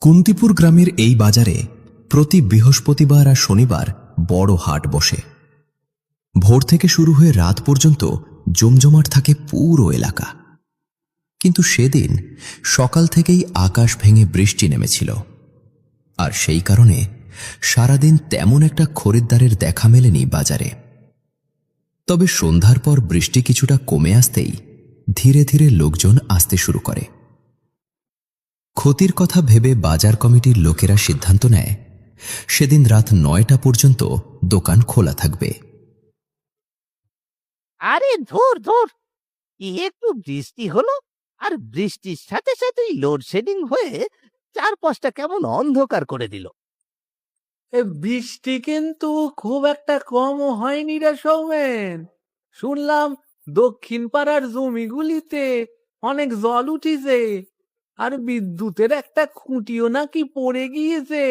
কুন্তিপুর গ্রামের এই বাজারে প্রতি বৃহস্পতিবার আর শনিবার বড় হাট বসে। ভোর থেকে শুরু হয়ে রাত পর্যন্ত জমজমাট থাকে পুরো এলাকা। কিন্তু সেদিন সকাল থেকেই আকাশ ভেঙে বৃষ্টি নেমেছিল, আর সেই কারণে সারাদিন তেমন একটা খরিদ্দারের দেখা মেলেনি বাজারে। তবে সন্ধ্যার পর বৃষ্টি কিছুটা কমে আসতেই ধীরে ধীরে লোকজন আসতে শুরু করে। ক্ষতির কথা ভেবে বাজার কমিটির লোকেরা সিদ্ধান্ত নেয় সেদিন রাত ৯টা পর্যন্ত দোকান খোলা থাকবে। আরে ধুর ধুর, একটু বৃষ্টি হলো আর বৃষ্টির সাথে সাথেই লোডশেডিং হয়ে চারপাশটা কেমন অন্ধকার করে দিল। বৃষ্টি কিন্তু খুব একটা কমও হয়নি রে সৌমেন। শুনলাম দক্ষিণ পাড়ার জমিগুলিতে অনেক জল উঠিছে, আর বিদ্যুতের একটা খুঁটিও নাকি পড়ে গিয়েছে।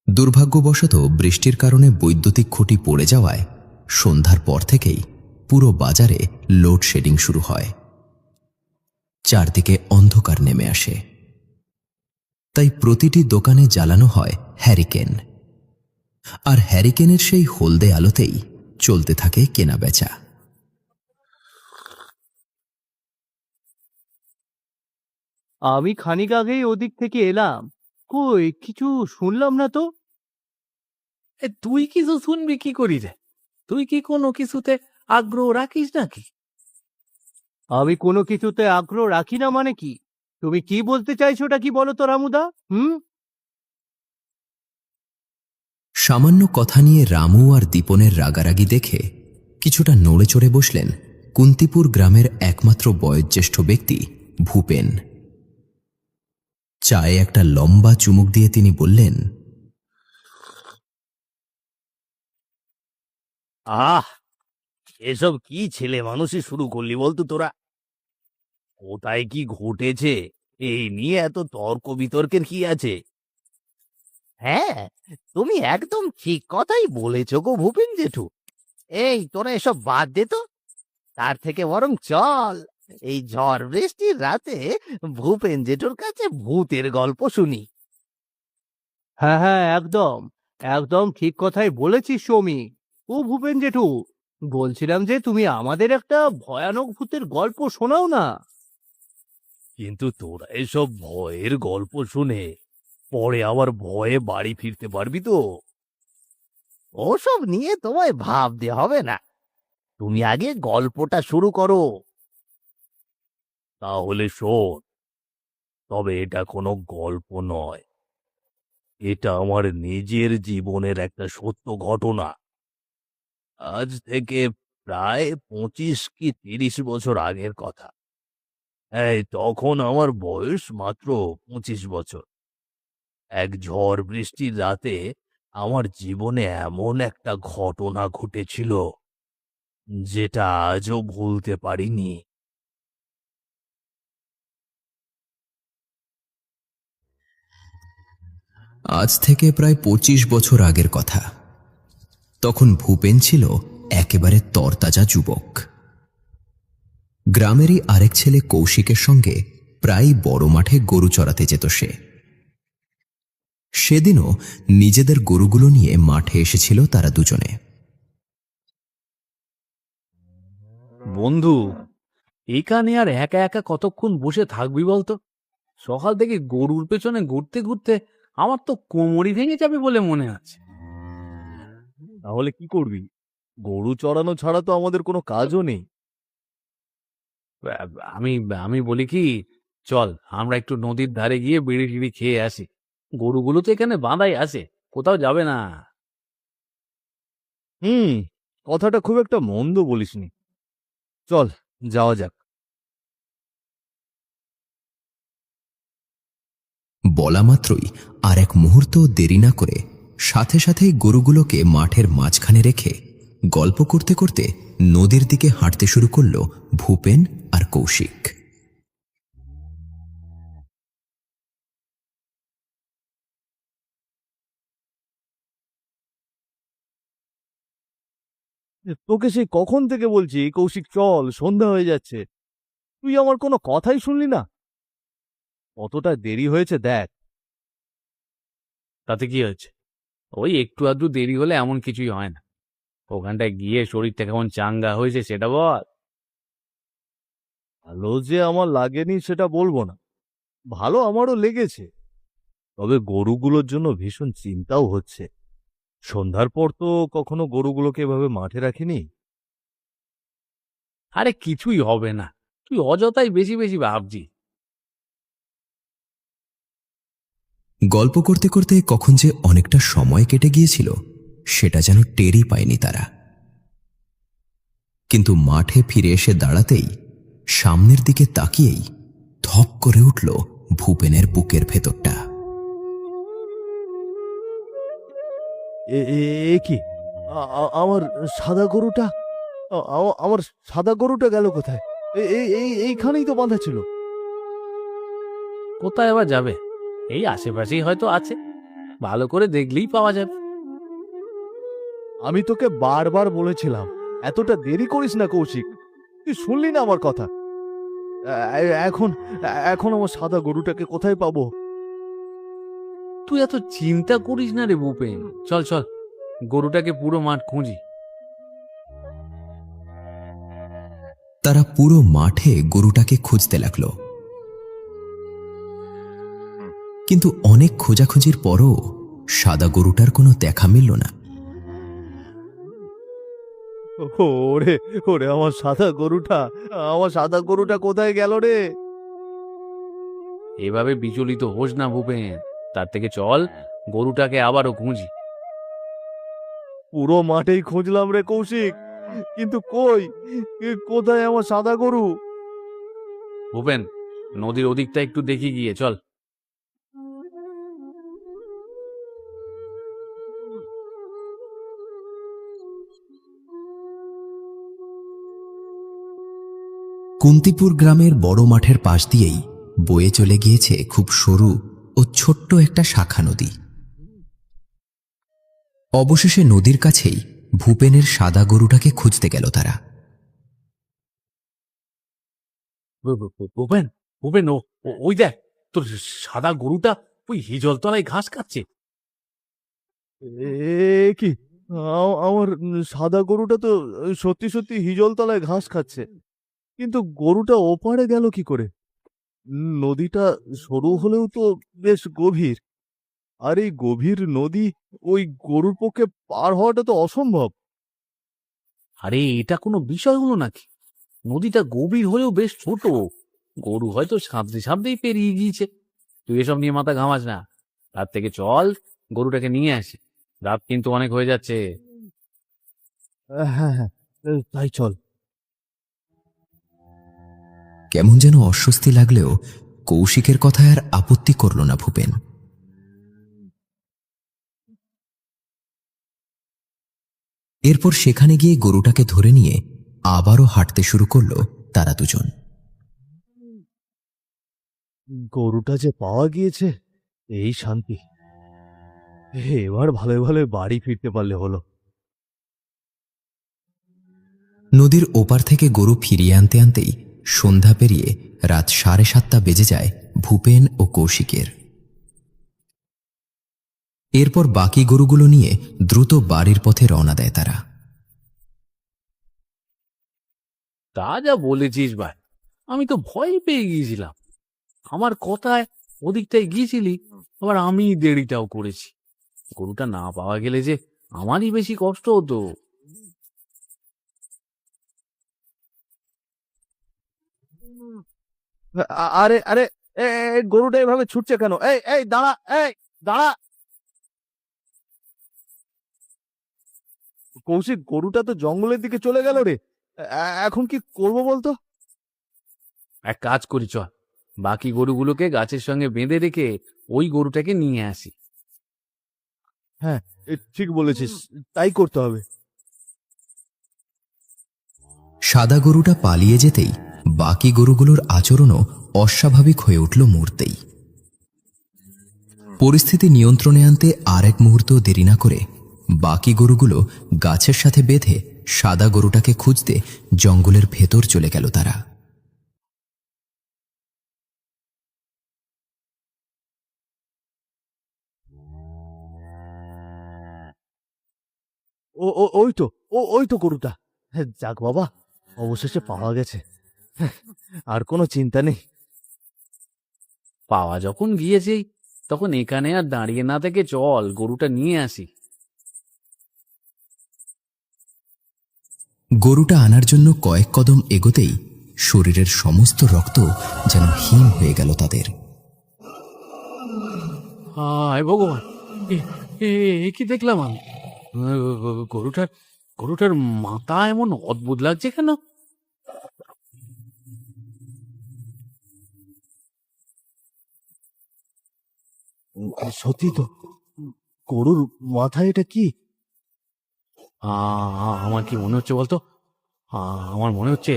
দুর্ভাগ্যবশত বৃষ্টির কারণে বৈদ্যুতিক খুঁটি পড়ে যাওয়ায় সন্ধ্যার পর থেকেই পুরো বাজারে লোডশেডিং শুরু হয়। চারদিকে অন্ধকার নেমে আসে, তাই প্রতিটি দোকানে জ্বালানো হয় হ্যারিকেন, আর হ্যারিকেনের সেই হলদে আলোতেই চলতে থাকে কেনাবেচা। আমি খানিক আগেই ওদিক থেকে এলাম, কই কিছু শুনলাম না তো। তুই কিছু শুনবি কি করি রে? তুই কি কোনো কিছুতে আগ্রহ রাখিস নাকি? আমি কোনো কিছুতে আগ্রহ রাখি না মানে কি? তুমি কি বলতে চাইছো ওটা কি বলো তো রামুদা? সামান্য কথা নিয়ে রামু আর দীপনের রাগারাগি দেখে কিছুটা নড়ে চড়ে বসলেন কুন্তিপুর গ্রামের একমাত্র বয়োজ্যেষ্ঠ ব্যক্তি ভূপেন। চায়ে একটা লম্বা চুমুক দিয়ে তিনি বললেন, আহ, এসব কি ছেলে মানুষই শুরু করলি বলতো তোরা? কোথায় কি ঘটেছে এই নিয়ে এত তর্ক বিতর্কের কি আছে? হ্যাঁ, তুমি একদম ঠিক কথাই বলেছো গো ভূপেন জেঠু। এই তোরা এসব বাদ দে তো, তার থেকে বরং চল এই ঝড় বৃষ্টির রাতে ভূপেন জেঠুর কাছে ভূতের গল্প শুনি। হ্যাঁ হ্যাঁ, একদম একদম ঠিক কথাই বলেছিস সৌমি। ও ভূপেন জেঠু, বলছিলাম যে তুমি আমাদের একটা ভয়ানক ভূতের গল্প শোনাও না। কিন্তু তোরা এসব ভয়ের গল্প শুনে পরে আবার ভয়ে বাড়ি ফিরতে পারবি তো? ওসব নিয়ে তোমায় ভাবতে হবে না, তুমি আগে গল্পটা শুরু করো। তাহলে শোন, তবে এটা কোনো গল্প নয়, এটা আমার নিজের জীবনের একটা সত্য ঘটনা। আজ থেকে প্রায় 25 কি 30 বছর আগের কথা। তখন আমার বয়স মাত্র 25 বছর। এক ঝড় বৃষ্টির রাতে আমার জীবনে এমন একটা ঘটনা ঘটেছিল যেটা আজও ভুলতে পারিনি। আজ থেকে প্রায় 25 বছর আগের কথা। তখন ভূপেন ছিল একেবারে তরতাজা যুবক। গ্রামেরই আরেক ছেলে কৌশিকের সঙ্গে প্রায় বড় মাঠে গরু চড়াতে যেত সে। সেদিনও নিজেদের গরুগুলো নিয়ে মাঠে এসেছিল তারা দুজনে। বন্ধু, এখানে আর একা একা কতক্ষণ বসে থাকবি বলতো? সকাল থেকে গরুর পেছনে ঘুরতে ঘুরতে আমার তো কোমরই ভেঙে যাবে বলে মনে আছে। তাহলে কি করবি? গরু চড়ানো ছাড়া তো আমাদের কোনো কাজও নেই। আমি আমি বলি কি, চল আমরা একটু নদীর ধারে গিয়ে বিড়ি টিড়ি খেয়ে আসি। গরুগুলো তো এখানে বাঁধাই আছে, কোথাও যাবে না। হুম, কথাটা খুব একটা মন্দ বলিসনি। চল, যাওয়া যাক। বলা মাত্রই আর এক মুহূর্ত দেরি না করে সাথে সাথেই গরুগুলোকে মাঠের মাঝখানে রেখে গল্প করতে করতে নদীর দিকে হাঁটতে শুরু করল ভূপেন আর কৌশিক। তোকে সেই কখন থেকে বলছি কৌশিক চল, সন্ধ্যা হয়ে যাচ্ছে, তুই আমার কোনো কথাই শুনলি না। কতটা দেরি হয়েছে দেখ। তাতে কি হয়েছে? ওই একটু আধটু দেরি হলে এমন কিছুই হয় না। ওখানটায় গিয়ে শরীরটা কেমন চাঙ্গা হয়েছে সেটা বল। ভালো যে আমার লাগেনি সেটা বলবো না, ভালো আমারও লেগেছে। তবে গরুগুলোর জন্য ভীষণ চিন্তাও হচ্ছে। সন্ধ্যার পর তো কখনো গরুগুলোকে এভাবে মাঠে রাখিনি। আরে কিছুই হবে না, তুই অযথাই বেশি বেশি ভাবছিস। গল্প করতে করতে কখন যে অনেকটা সময় কেটে গিয়েছিল সেটা যেন টেরই পায়নি তারা। কিন্তু মাঠে ফিরে এসে দাঁড়াতেই সামনের দিকে তাকিয়েই ধপ করে উঠল ভূপেনের বুকের ভেতরটা। এ কি, আমার সাদা গরুটা, আমার সাদা গরুটা গেল কোথায়? এইখানেই তো বাঁধা ছিল। কোথায় আবার যাবে? এই আশেপাশেই হয়তো আছে, ভালো করে দেখলেই পাওয়া যাবে। আমি তোকে বারবার বলেছিলাম এতটা দেরি করিস না কৌশিক, তুই শুনলি না আমার কথা। এখন এখন আমার সাদা গরুটাকে কোথায় পাবো? তুই এত চিন্তা করিস না রে ভূপেন, চল চল গরুটাকে পুরো মাঠ খুঁজি। তারা পুরো মাঠে গরুটাকে খুঁজতে লাগলো, কিন্তু অনেক খোঁজাখুঁজির পরও সাদা গরুটার কোনো দেখা মিলল না। ওরে ওরে, আমার সাদা গরুটা, আমার সাদা গরুটা কোথায় গেল রে? এভাবে বিচলিত হোস না ভূপেন, তার থেকে চল গরুটাকে আবারও খুঁজি। পুরো মাঠেই খুঁজলাম রে কৌশিক, কিন্তু কই, কোথায় আমার সাদা গরু? ভূপেন, নদীর ওদিকটা একটু দেখি গিয়ে চল। কুন্তিপুর গ্রামের বড় মাঠের পাশ দিয়েই বয়ে চলে গিয়েছে খুব সরু ও ছোট্ট একটা শাখা নদী। অবশেষে নদীর কাছেই ভূপেনের সাদা গরুটাকে খুঁজতে গেল তারা। ভূপেন, ভূপেন, ওই দেখ, তোর সাদা গরুটা ওই হিজল তলায় ঘাস খাচ্ছে। কি, আমার সাদা গরুটা তো সত্যি সত্যি হিজল তলায় ঘাস খাচ্ছে, কিন্তু গরুটা ওপারে গেল কি করে? নদীটা সরু হলেও তো বেশ গভীর, আর এই গভীর নদী ওই গরুর পক্ষে পার হওয়াটা তো অসম্ভব। আরে এটা কোনো বিষয় হলো নাকি? নদীটা গভীর হলেও বেশ ছোট, গরু হয়তো সাঁতরে সাঁতরেই পেরিয়ে গিয়েছে। তুই এসব নিয়ে মাথা ঘামাস না, তার থেকে চল গরুটাকে নিয়ে আসি, রাত কিন্তু অনেক হয়ে যাচ্ছে। হ্যাঁ হ্যাঁ, তাই চল। কেমন যেন অস্বস্তি লাগলেও কৌশিকের কথায় আর আপত্তি করল না ভূপেন। এরপর সেখানে গিয়ে গরুটাকে ধরে নিয়ে আবারও হাঁটতে শুরু করল তারা দুজন। গরুটা যে পাওয়া গিয়েছে, এই শান্তি, এবার ভালো ভালো বাড়ি ফিরতে পারলে হলো। নদীর ওপার থেকে গরু ফিরিয়ে আনতে আনতেই সন্ধ্যা পেরিয়ে রাত 7:30 বেজে যায় ভূপেন ও কৌশিকের। এরপর বাকি গরুগুলো নিয়ে দ্রুত বাড়ির পথে রওনা দেয় তারা। তা যা বলেছিস ভাই, আমি তো ভয় পেয়ে গিয়েছিলাম। আমার কথায় ওদিকটায় গিয়েছিলি, আবার আমি দেরিটাও করেছি। গরুটা না পাওয়া গেলে যে আমারই বেশি কষ্ট হতো। আরে আরে, গরুটা এভাবে ছুটছে কেন? এই এই দাঁড়া, এই দাঁড়া। কৌশিক, গরুটা তো জঙ্গলের দিকে চলে গেল রে, এখন কি করব বলতো? এক কাজ করি, চল বাকি গরুগুলোকে গাছের সঙ্গে বেঁধে রেখে ওই গরুটাকে নিয়ে আসি। হ্যাঁ, ঠিক বলেছিস, তাই করতে হবে। সাদা গরুটা পালিয়ে যেতেই বাকি গরুগুলোর আচরণও অস্বাভাবিক হয়ে উঠল মুহূর্তেই। পরিস্থিতি নিয়ন্ত্রণে আনতে আর এক মুহূর্তও দেরি না করে বাকি গরুগুলো গাছের সাথে বেঁধে সাদা গরুটাকে খুঁজতে জঙ্গলের ভেতর চলে গেল তারা। ওই তো ওই তো গরুটা। যাক বাবা, অবশেষে পাওয়া গেছে। আর কোনো চিন্তা নেই। পাওয়া যখন গিয়েছেই, তখন এখানে আর দাঁড়িয়ে না থেকে চল গরুটা নিয়ে আসি। গরুটা আনার জন্য কয়েক কদম এগোতেই শরীরের সমস্ত রক্ত যেন হিম হয়ে গেল তাদের। হায় ভগবান, এ- এ কি দেখলাম আমি? গরুটার গরুটার মাথা এমন অদ্ভুত লাগছে কেন? সত্যি তো, গরুর মাথায় এটা কি? আমার কি মনে হচ্ছে বলতো? আমার মনে হচ্ছে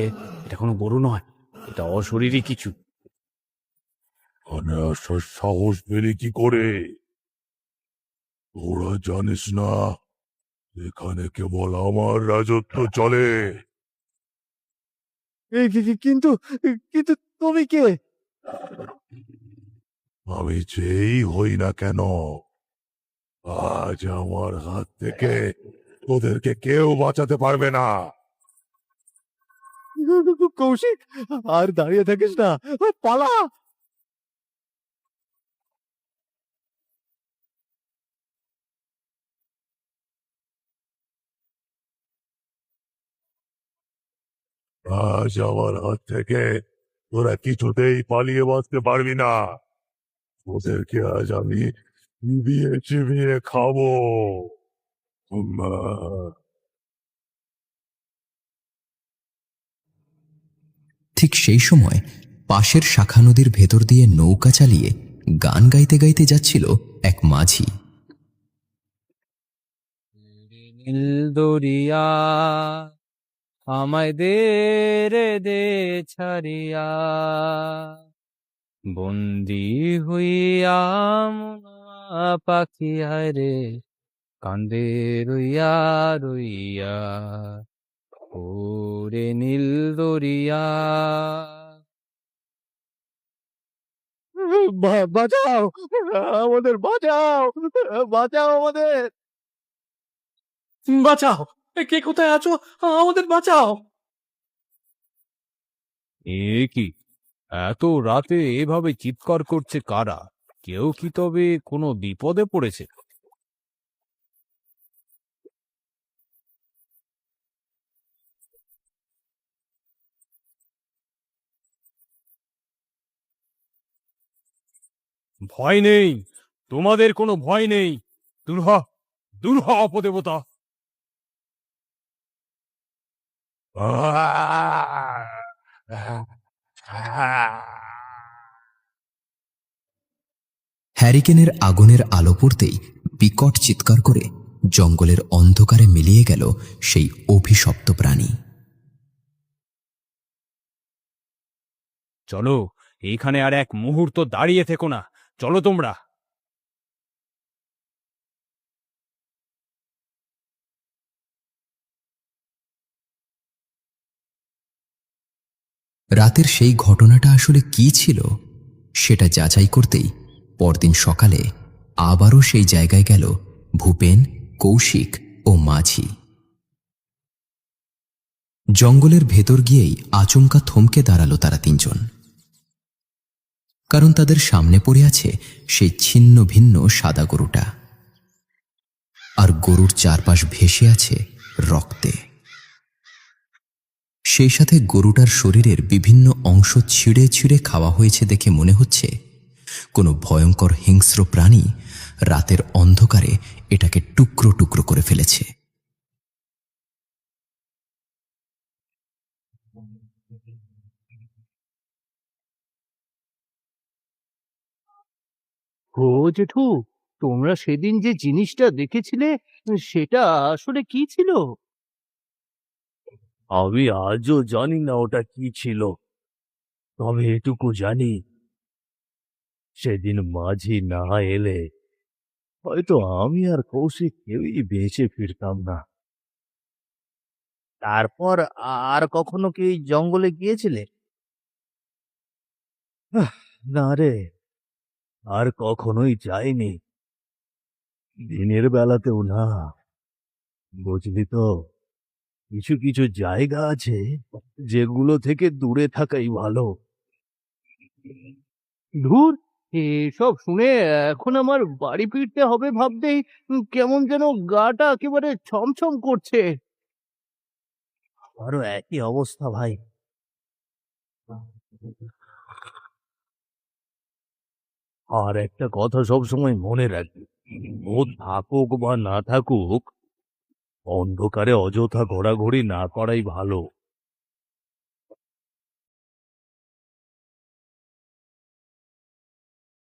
এটা কোনো গরু নয়, এটা অশরীরী কিছু। মানে আসার সাহস পেলি কি করে? তোরা জানিস না এখানে কেবল আমার রাজত্ব চলে। কিন্তু কিন্তু তুমি কে? আমি যেই হই না কেন, আজ আমার হাত থেকে তোদেরকে কেউ বাঁচাতে পারবে না। কৌশিক, আর দাঁড়িয়ে থাকিস না, পালা। আজ আমার হাত থেকে তোরা কিছুতেই পালিয়ে বাঁচতে পারবি না। তোদেরকে আজ আমি চিবিয়ে চিবিয়ে খাবো। উম্মা। ঠিক সেই সময় পাশের শাখা নদীর ভেতর দিয়ে নৌকা চালিয়ে গান গাইতে গাইতে যাচ্ছিল এক মাঝি। নীল দরিয়া আমায় দে রে দে ছাড়িয়া, বন্দি হইয়া মনা পাখি হায় রে কান্দে রইয়া রইয়া, ওরে নীল দরিয়া। বাঁচাও, আমাদের বাঁচাও, বাঁচাও আমাদের। বাঁচাও! কে কোথায় আছো? আমাদের বাঁচাও! এ কি, এত রাতে এভাবে চিৎকার করছে কারা? কেউ কি তবে কোনো বিপদে পড়েছে? ভয় নেই, তোমাদের কোনো ভয় নেই। দূর হ, দূর হ অপদেবতা। হ্যারিকেনের আগুনের আলো পড়তেই বিকট চিৎকার করে জঙ্গলের অন্ধকারে মিলিয়ে গেল সেই অভিশপ্ত প্রাণী। চলো, এইখানে আর এক মুহূর্ত দাঁড়িয়ে থেকো না, চলো তোমরা। রাতের সেই ঘটনাটা আসলে কি ছিল সেটা যাচাই করতেই পরদিন সকালে আবারও সেই জায়গায় গেল ভূপেন, কৌশিক ও মাঝি। জঙ্গলের ভেতর গিয়েই আচমকা থমকে দাঁড়ালো তারা তিনজন, কারণ তাদের সামনে পড়ে আছে সেই ছিন্ন ভিন্ন সাদা গরুটা, আর গরুর চারপাশ ভেসে আছে রক্তে। সেই সাথে গরুটার শরীরের বিভিন্ন অংশ ছিঁড়ে ছিঁড়ে খাওয়া হয়েছে দেখে মনে হচ্ছে কোনো ভয়ঙ্কর হিংস্র প্রাণী রাতের অন্ধকারে এটাকে টুকরো টুকরো করে ফেলেছে। ও জেঠু, তোমরা সেদিন যে জিনিসটা দেখেছিলে সেটা আসলে কি ছিল? আমি আজও জানি না ওটা কি ছিল, তবে এটুকু জানি সেদিন মাঝি না এলে হয়তো আমি আর কৌশিক কেউই বেঁচে ফিরতাম না। তারপর আর কখনো কি এই জঙ্গলে গিয়েছিলে? না রে, আর কখনোই যাইনি, দিনের বেলাতেও না, বুঝলি তো, কিছু কিছু জায়গা আছে যেগুলো থেকে দূরে থাকাই ভালো। ধুর, এসব শুনে এখন আমার বাড়ি ফিরতে হবে ভাবতেই কেমন যেন গাটা একেবারে ছমছম করছে। আমারও একই অবস্থা ভাই। আর একটা কথা সবসময় মনে রাখবি, ভূত থাকুক বা না থাকুক, অন্ধকারে অযথা ঘোরাঘুরি না করাই ভালো।